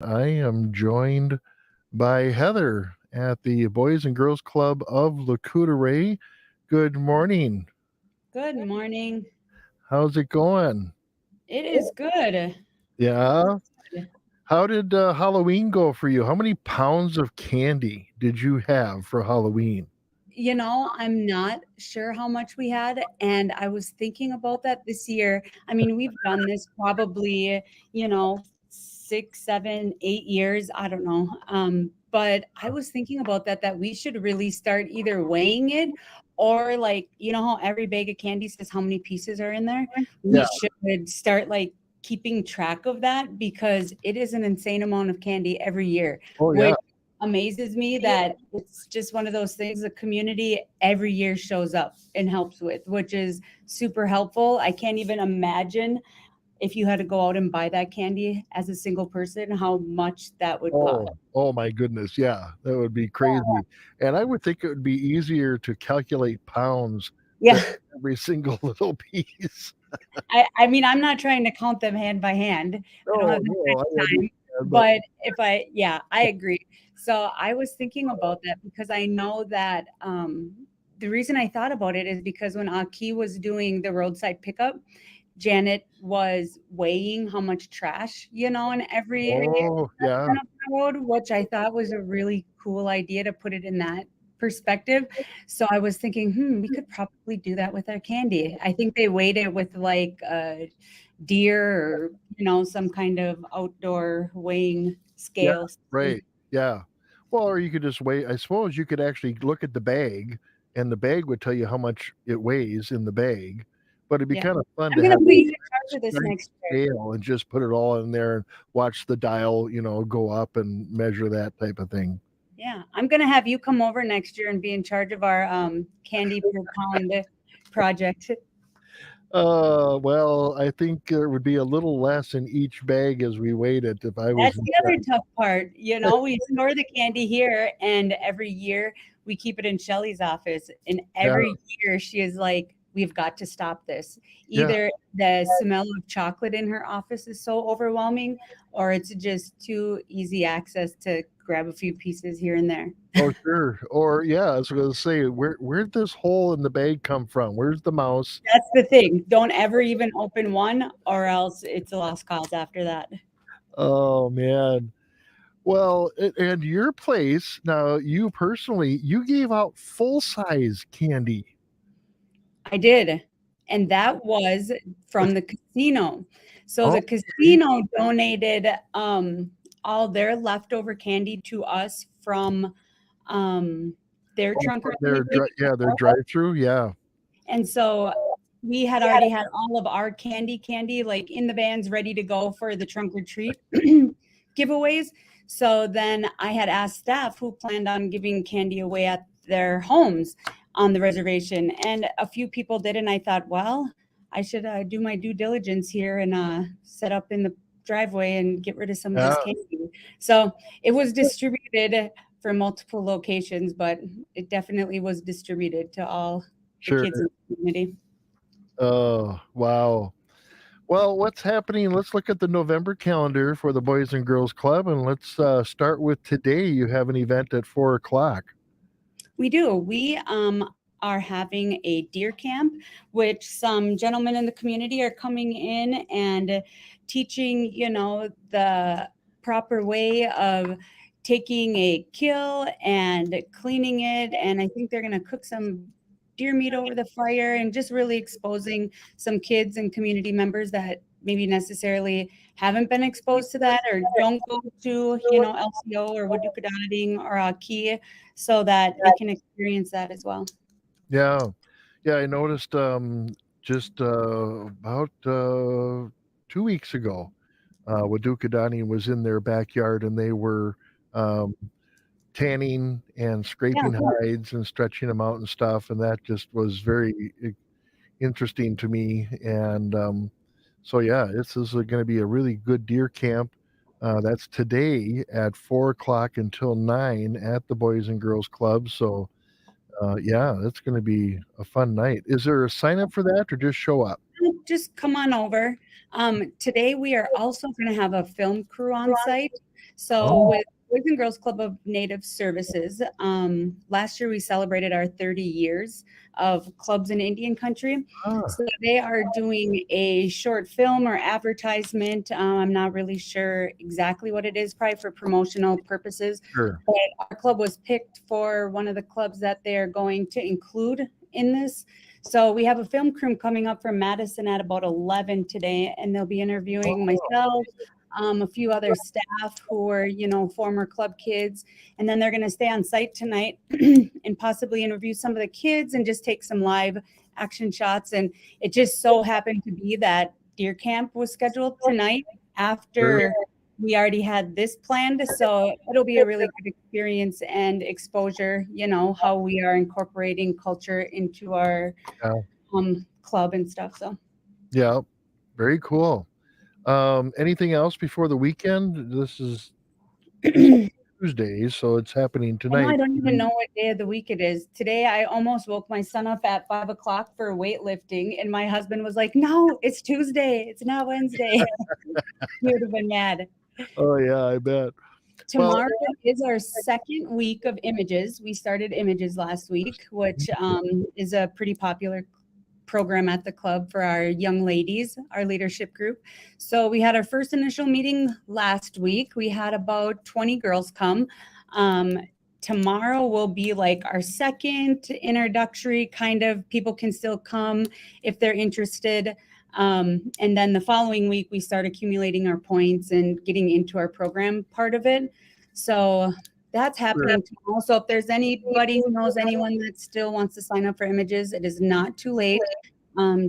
I am joined by Heather at the Boys and Girls Club of Lacoudere. Good morning. Good morning. How's it going? It is good. Yeah. Good. How did Halloween go for you? How many pounds of candy did you have for Halloween? I'm not sure how much we had, and I was thinking about that this year. I mean, we've done this probably, 6, 7, 8 years. I don't know. But I was thinking about that we should really start either weighing it or like, how every bag of candy says how many pieces are in there. We Yeah. should start like keeping track of that because it is an insane amount of candy every year, Oh, yeah. which amazes me that it's just one of those things the community every year shows up and helps with, which is super helpful. I can't even imagine if you had to go out and buy that candy as a single person, how much that would cost. Oh my goodness. Yeah. That would be crazy. And I would think it would be easier to calculate pounds than Yeah. every single little piece. I mean, I'm not trying to count them hand by hand. I don't Oh, have that no, I kind of time. understand. But But yeah, I agree. So I was thinking about that because I know that the reason I thought about it is because when Aki was doing the roadside pickup, Janet was weighing how much trash, in every oh, yeah. section of the road, which I thought was a really cool idea to put it in that perspective. So I was thinking, we could probably do that with our candy. I think they weighed it with like a deer or, some kind of outdoor weighing Yeah, scale. right. Yeah. Well, or you could just wait. I suppose you could actually look at the bag, and the bag would tell you how much it weighs in the bag. But it'd be Yeah. kind of fun I'm to going have to put you in charge of this a next year. scale and just put it all in there and watch the dial, go up and measure that type of thing. Yeah. I'm going to have you come over next year and be in charge of our candy per pound project. Well, I think there would be a little less in each bag as we weighed it if I was That's in the other charge. tough part. We store the candy here, and every year we keep it in Shelly's office. And Yeah, every year she is like, we've got to stop this. yeah. Either the smell of chocolate in her office is so overwhelming, or it's just too easy access to grab a few pieces here and there. Oh, sure. Or yeah, I was going to say, where'd this hole in the bag come from? Where's the mouse? That's the thing. Don't ever even open one, or else it's a lost cause after that. Oh man. Well, and your place now, you personally, you gave out full size candy. I did. And that was from the casino. So Oh, the casino donated all their leftover candy to us from um, their oh, trunk or from their treat. yeah, their drive-through. Yeah, And so we had already had all of our candy like in the vans ready to go for the trunk or treat giveaways. So then I had asked staff who planned on giving candy away at their homes on the reservation, and a few people did. And I thought, well, I should do my due diligence here and set up in the driveway and get rid of some of yeah, this candy. So it was distributed for multiple locations, but it definitely was distributed to all the sure. kids in the community. Oh, wow. Well, what's happening? Let's look at the November calendar for the Boys and Girls Club, and let's start with today. You have an event at 4 o'clock. We do. We are having a deer camp, which some gentlemen in the community are coming in and teaching, the proper way of taking a kill and cleaning it. And I think they're going to cook some deer meat over the fire and just really exposing some kids and community members that maybe necessarily haven't been exposed to that or don't go to, LCO or Wadukadating or Key so that they can experience that as well. Yeah, yeah. I noticed just about 2 weeks ago, Wadukadani was in their backyard and they were um, tanning and Yeah. scraping hides and stretching them out and stuff, and that just was very interesting to me. And so, yeah, this is going to be a really good deer camp. That's today at 4 o'clock until 9 at the Boys and Girls Club. So, yeah, that's going to be a fun night. Is there a sign up for that or just show up? Just come on over. Today we are also going to have a film crew on site. So Oh, with Boys and Girls Club of Native Services, last year we celebrated our 30 years of clubs in Indian country. ah, So they are doing a short film or advertisement. I'm not really sure exactly what it is, probably for promotional purposes. sure, But our club was picked for one of the clubs that they're going to include in this. So we have a film crew coming up from Madison at about 11 today, and they'll be interviewing myself, a few other staff who are, former club kids. And then they're going to stay on site tonight and possibly interview some of the kids and just take some live action shots. And it just so happened to be that deer camp was scheduled tonight sure, after we already had this planned. So it'll be a really good experience and exposure, how we are incorporating culture into our yeah, club and stuff. So yeah, very cool. Anything else before the weekend? This is Tuesday, so it's happening I know I tonight. don't even know what day of the week it is. Today, I almost woke my son up at 5 o'clock for weightlifting, and my husband was like, "No, it's Tuesday. It's not Wednesday." He would have been mad. Oh yeah, I bet. Well, Tomorrow is our second week of images. We started images last week, which is a pretty popular program at the club for our young ladies, our leadership group. So we had our first initial meeting last week. We had about 20 girls come. Um, Tomorrow will be like our second introductory kind of, people can still come if they're interested. And then the following week, we start accumulating our points and getting into our program part of it. So that's sure. happening tomorrow. So if there's anybody who knows anyone that still wants to sign up for images, it is not too late.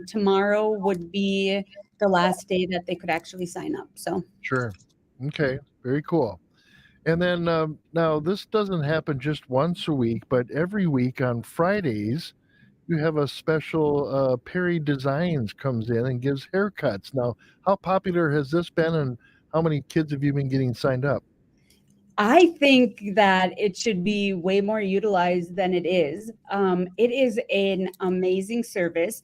Tomorrow would be the last day that they could actually sign up. So Sure. Okay, very cool. And then now this doesn't happen just once a week, but every week on Fridays, you have a special Perry Designs comes in and gives haircuts. Now, how popular has this been, and how many kids have you been getting signed up? I think that it should be way more utilized than it is. It is an amazing service.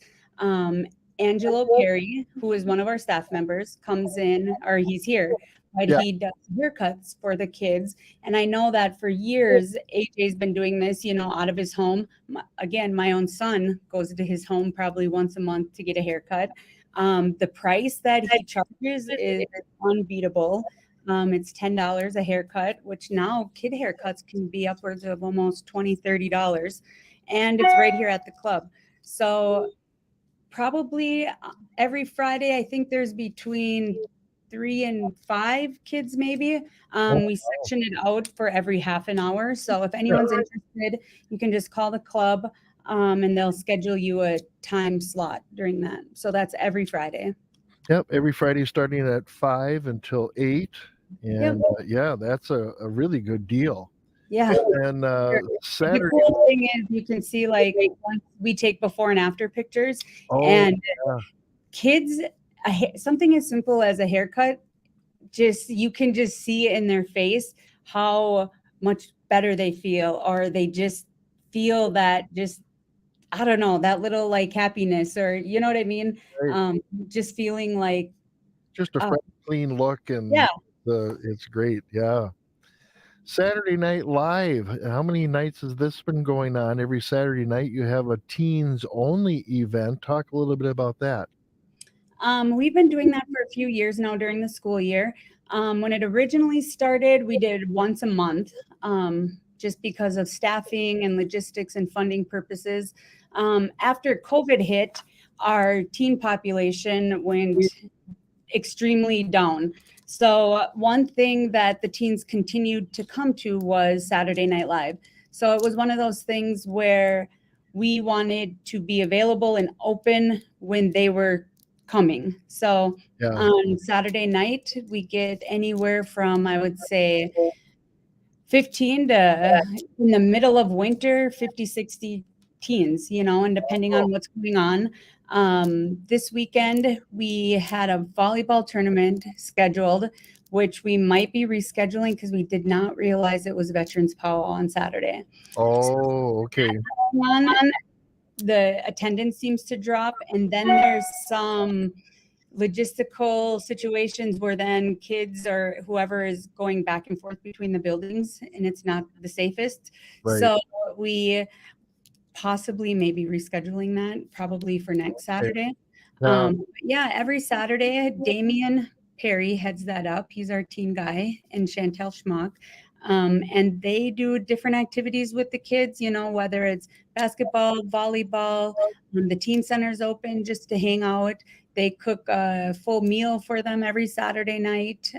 Angelo Perry, who is one of our staff members, comes in, or he's here, but Yeah. he does haircuts for the kids. And I know that for years, AJ's been doing this, out of his home. Again, my own son goes to his home probably once a month to get a haircut. The price that he charges is unbeatable. It's $10 a haircut, which now kid haircuts can be upwards of almost $20, $30. And it's right here at the club. So probably every Friday, I think there's between 3 and 5 kids, maybe. Oh, We section it out for every half an hour. So if anyone's interested, you can just call the club and they'll schedule you a time slot during that. So that's every Friday. yep. Every Friday starting at 5 until 8. Yep. And yeah, that's a really good deal. Yeah. And The Saturday, cool thing is you can see like once we take before and after pictures, oh, and yeah, kids, something as simple as a haircut, just you can just see in their face how much better they feel, or they just feel that, just I don't know, that little like happiness, or you know what I mean? right. Just feeling like Just a uh, fresh, clean look, and yeah. it's great. Yeah. Saturday Night Live. How many nights has this been going on? Every Saturday night, you have a teens only event. Talk a little bit about that. We've been doing that for a few years now during the school year. When it originally started, we did once a month, just because of staffing and logistics and funding purposes. After COVID hit, our teen population went extremely down. So one thing that the teens continued to come to was Saturday Night Live. So it was one of those things where we wanted to be available and open when they were coming. So Yeah. on Saturday night, we get anywhere from, I would say, 15 to, in the middle of winter, 50, 60 teens, and depending on what's going on. This weekend, we had a volleyball tournament scheduled, which we might be rescheduling because we did not realize it was Veterans Powwow on Saturday. Oh, okay. One, the attendance seems to drop, and then there's some logistical situations where then kids or whoever is going back and forth between the buildings, and it's not the safest. Right. So we possibly maybe rescheduling that probably for next Okay. Saturday. Yeah. Yeah, every Saturday, Damian Perry heads that up. He's our team guy, and Chantel Schmock. And they do different activities with the kids, whether it's basketball, volleyball, the teen center's open just to hang out. They cook a full meal for them every Saturday night.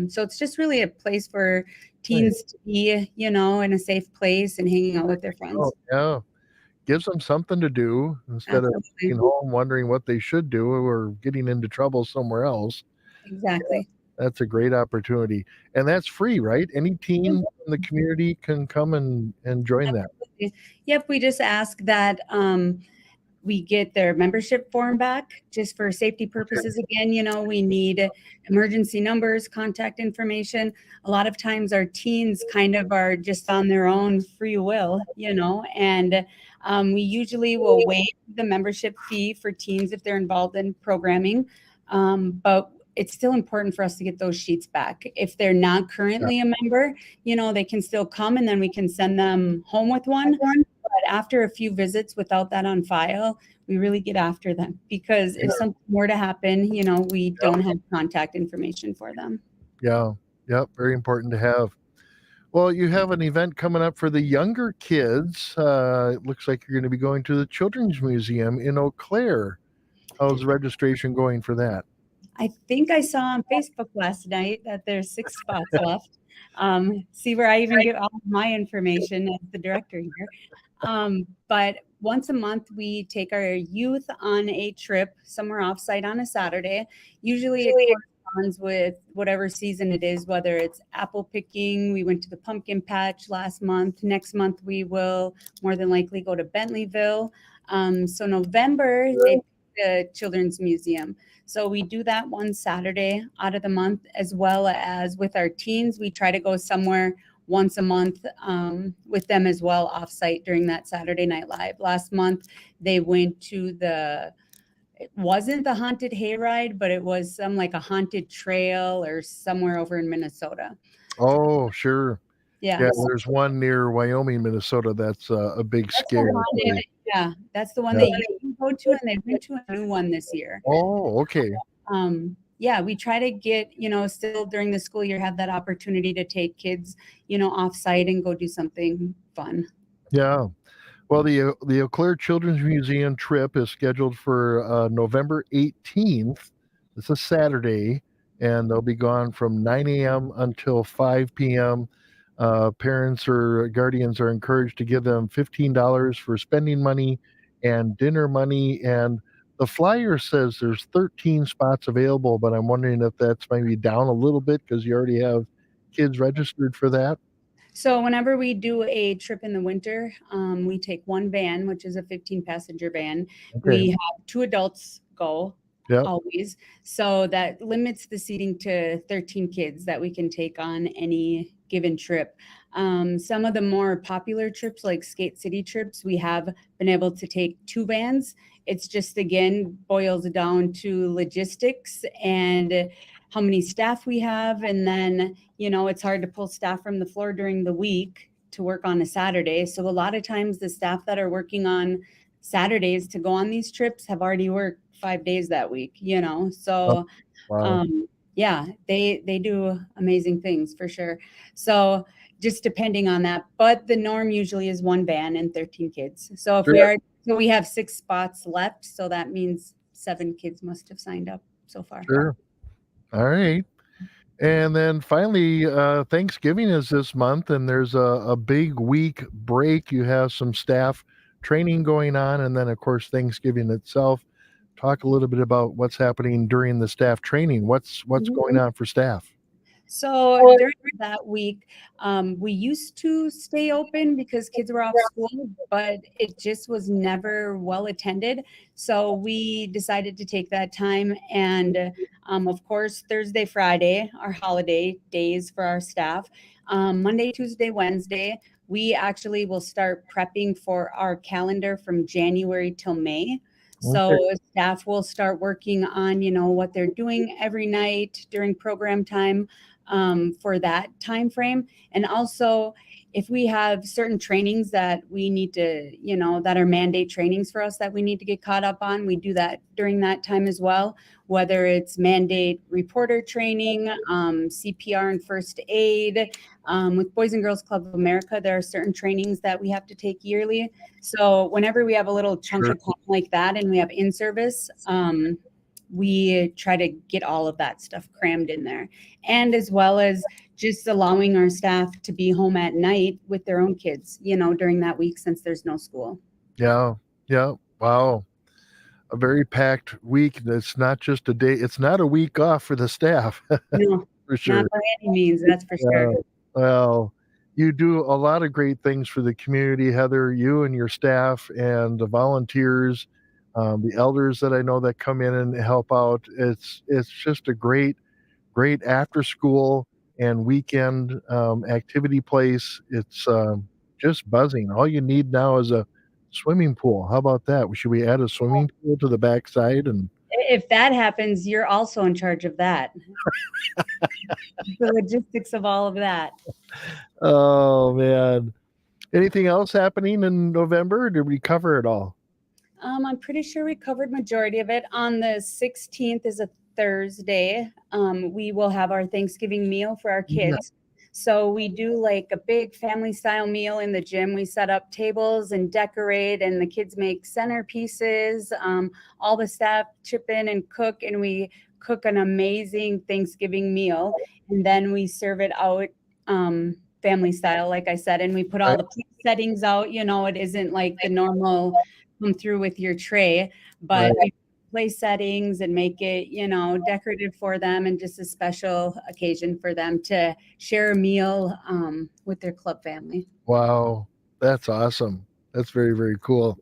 So it's just really a place for Nice. teens to be, in a safe place and hanging out with their Oh, friends. yeah. Gives them something to do instead of being Absolutely. home wondering what they should do or getting into trouble somewhere else. Yeah, Exactly. that's a great opportunity. And that's free, right? Any teen in the community can come and join that. Absolutely. Yep, we just ask that we get their membership form back just for safety Okay. purposes. Again, we need emergency numbers, contact information. A lot of times our teens kind of are just on their own free will, and we usually will waive the membership fee for teens if they're involved in programming. But it's still important for us to get those sheets back. If they're not Yeah. currently a member, they can still come and then we can send them home with one. But after a few visits without that on file, we really get after them because if Sure. something were to happen, we Yep. don't have contact information for them. Yeah. Yep. Very important to have. Well, you have an event coming up for the younger kids. It looks like you're going to be going to the Children's Museum in Eau Claire. How's registration going for that? I think I saw on Facebook last night that there's 6 spots left. See where I even get all of my information as the director here. But once a month, we take our youth on a trip somewhere offsite on a Saturday. Usually it corresponds with whatever season it is, whether it's apple picking. We went to the pumpkin patch last month. Next month, we will more than likely go to Bentleyville. So November, they pick the Children's Museum. So we do that one Saturday out of the month, as well as with our teens. We try to go somewhere once a month with them as well offsite during that Saturday Night Live. Last month, they went to it wasn't the haunted hayride, but it was some like a haunted trail or somewhere over in Minnesota. Oh, sure. Yeah. Yeah, there's one near Wyoming, Minnesota that's a big That's the scare haunted, place. yeah, that's the one Yeah. they usually go to, and they went to a new one this year. Oh, okay. Yeah, we try to get, still during the school year, have that opportunity to take kids, off site and go do something fun. Yeah. Well, the Eau Claire Children's Museum trip is scheduled for November 18th. It's a Saturday, and they'll be gone from 9 a.m. until 5 p.m. Parents or guardians are encouraged to give them $15 for spending money and dinner money. And the flyer says there's 13 spots available, but I'm wondering if that's maybe down a little bit because you already have kids registered for that. So whenever we do a trip in the winter, we take one van, which is a 15-passenger van. Okay. We have 2 adults go Yep. always. So that limits the seating to 13 kids that we can take on any given trip. Some of the more popular trips, like Skate City trips, we have been able to take 2 vans. It's just, again, boils down to logistics and how many staff we have. And then, it's hard to pull staff from the floor during the week to work on a Saturday. So a lot of times the staff that are working on Saturdays to go on these trips have already worked 5 days that week. Oh, So wow. yeah, they do amazing things for sure. So just depending on that, but the norm usually is one van and 13 kids. So if Sure. we have 6 spots left, so that means 7 kids must have signed up so far. Sure. All right. And then finally, Thanksgiving is this month, and there's a big week break. You have some staff training going on, and then, of course, Thanksgiving itself. Talk a little bit about what's happening during the staff training. What's going on for staff? So during that week, we used to stay open because kids were off school, but it just was never well attended. So we decided to take that time. And of course, Thursday, Friday, our holiday days for our staff. Monday, Tuesday, Wednesday, we actually will start prepping for our calendar from January till May. Okay. So staff will start working on, what they're doing every night during program time for that time frame. And also, if we have certain trainings that we need to, that are mandate trainings for us that we need to get caught up on, we do that during that time as well, whether it's mandate reporter training, CPR and first aid. With Boys and Girls Club of America, there are certain trainings that we have to take yearly. So whenever we have a little chunk Sure. of time like that and we have in-service, we try to get all of that stuff crammed in there. And as well as just allowing our staff to be home at night with their own kids, during that week since there's no school. Yeah. Yeah. Wow. A very packed week. It's not just a day. It's not a week off for the staff. No, For not sure. by any means, that's for sure. Well, you do a lot of great things for the community, Heather, you and your staff and the volunteers, the elders that I know that come in and help out. It's just a great after school and weekend activity place. It's just buzzing. All you need now is a swimming pool. How about that? Should we add a swimming pool to the backside? And If that happens, you're also in charge of that. The logistics of all of that. oh man, anything else happening in November? Or did we cover it all? I'm pretty sure we covered majority of it. On the 16th is a Thursday. We will have our Thanksgiving meal for our kids. So we do like a big family style meal in the gym. We set up tables and decorate, and the kids make centerpieces. All the staff chip in and cook, and we cook an amazing Thanksgiving meal. And then we serve it out family style, like I said, and we put all the place settings out. It isn't like the normal come through with your tray, but we place settings and make it, decorative for them and just a special occasion for them to share a meal with their club family. Wow, that's awesome. That's very, very cool.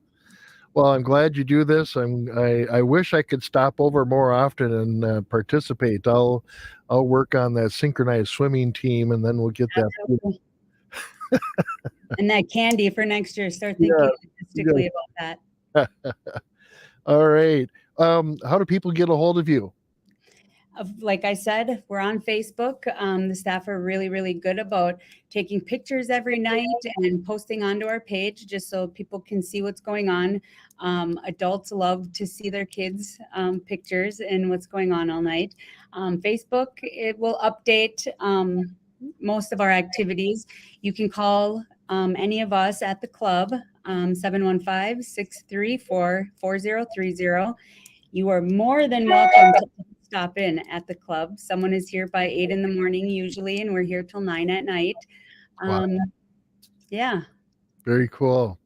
Well, I'm glad you do this. I wish I could stop over more often and participate. I'll work on that synchronized swimming team, and then we'll get that. And that candy for next year. Start thinking logistically about that. All right. How do people get a hold of you? Like I said, we're on Facebook. The staff are really, really good about taking pictures every night and posting onto our page just so people can see what's going on. Adults love to see their kids' pictures and what's going on all night. Facebook, it will update most of our activities. You can call any of us at the club, 715-634-4030. You are more than welcome to stop in at the club. Someone is here by 8 a.m. usually, and we're here till 9 p.m. Wow. Yeah. Very cool.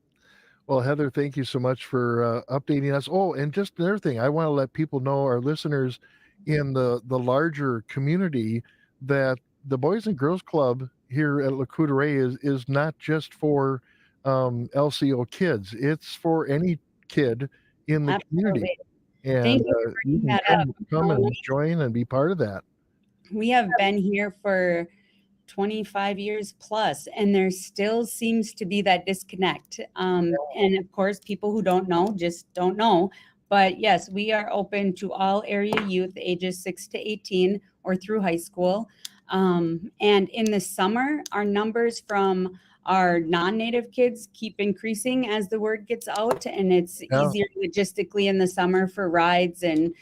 Well, Heather, thank you so much for updating us. Oh, and just another thing, I want to let people know, our listeners in the larger community, that the Boys and Girls Club here at La Coudray is not just for LCO kids. It's for any kid in the community. And thank you for bringing that up. Come and join and be part of that. We have been here for 25 years plus, and there still seems to be that disconnect. And of course, people who don't know just don't know. But yes, we are open to all area youth ages 6 to 18 or through high school. And in the summer, our numbers from our non-native kids keep increasing as the word gets out, and it's easier logistically in the summer for rides and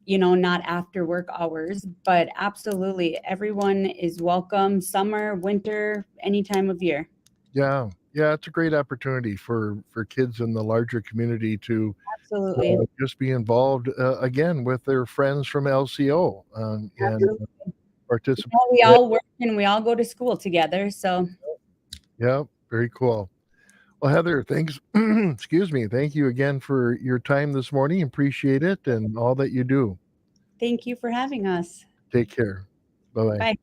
not after work hours. But absolutely, everyone is welcome, summer, winter, any time of year. Yeah, it's a great opportunity for kids in the larger community to absolutely just be involved again with their friends from LCO and participate. We all work and we all go to school together, so yeah, very cool. Well, Heather, thanks. Excuse me. Thank you again for your time this morning. Appreciate it and all that you do. Thank you for having us. Take care. Bye-bye. Bye.